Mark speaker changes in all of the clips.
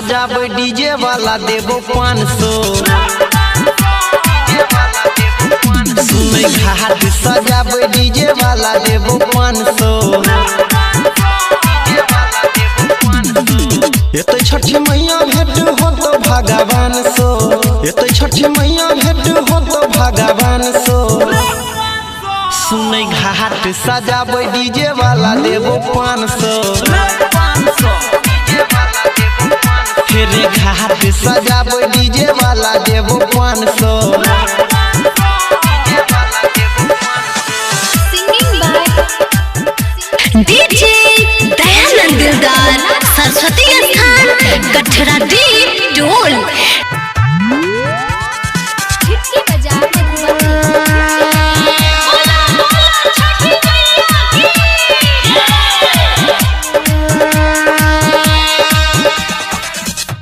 Speaker 1: सजाबे डीजे वाला देबो 500। सुनै घाट सजाबे डीजे वाला देबो 500। एते छठी मैया भेट हो तो भगवान सो, एते छठी मैया भेट हो तो भगवान सो। सुनै घाट सजाबे डीजे वाला देबो 500। फिर घाट सजाबे डीजे वाला देबो 500।
Speaker 2: डीजे दयानंद दिलदार सरस्वती स्थान कठरा दी ढोल।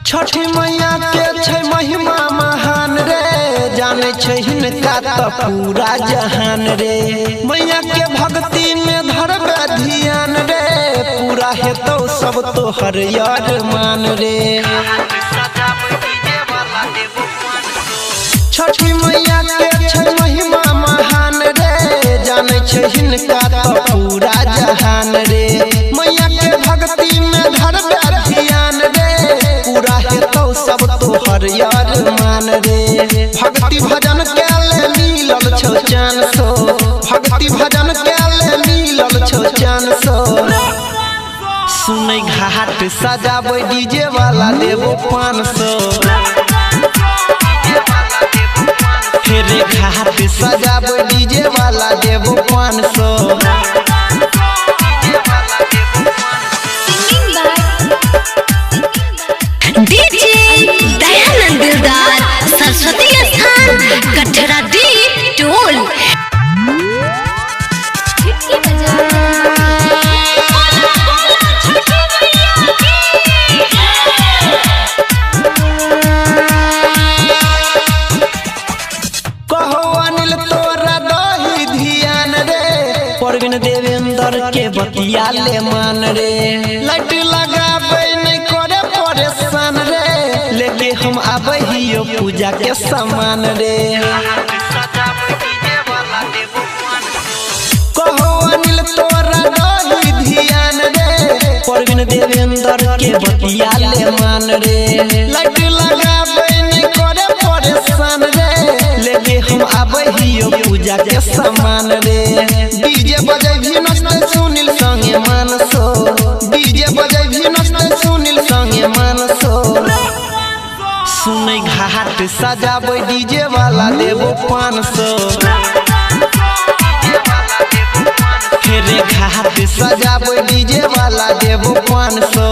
Speaker 1: छठी मैया के छै महिमा महान रे, जाने छै हिनका त पूरा जहान रे। मैया के भक्ति में धरबे ध्यान रे, पूरा हेतौ सब तोहर अरमान रे। छठी मैया के छै महिमा महान रे, जाने छै हिनका त पूरा जहान रे। मैया के भक्ति में धरबे ध्यान रे, पूरा हेतौ सब तोहर अरमान रे। भक्ति भजन के ले मिलल छौ चान सो, भक्ति भजन के ले मिलल छौ चान सो। सुनै घाट सजाबे डीजे वाला देबो 500। फिर घाट सजाबे डीजे वाला देबो 500।
Speaker 2: डीजे दयानंद दिलदार सरस्वती स्थान कठरा दी ढोल।
Speaker 1: कहो अनिल तोरा दही ध्यान रे, परवीन देवेंद्र के बतिया ले मान रे। लाइट लगाबे नहीं करे परेशान रे, लेके हम आबे हियो पूजा के सामान रे। कहो अनिल तोरा दही ध्यान रे, परवीन देवेंद्र के बतिया ले मान रे। लाइट लगाबे नहीं करे परेशान रे, लेके हम आबे हियो पूजा के सामान रे। डीजे बजे भी नचते सुनील संगे मानसो, डीजे बजे भी नचते सुनील संगे मानसो। सुनै घाट सजाबे डीजे वाला देबो 500। फिर घाट सजाबे डीजे वाला देबो 500।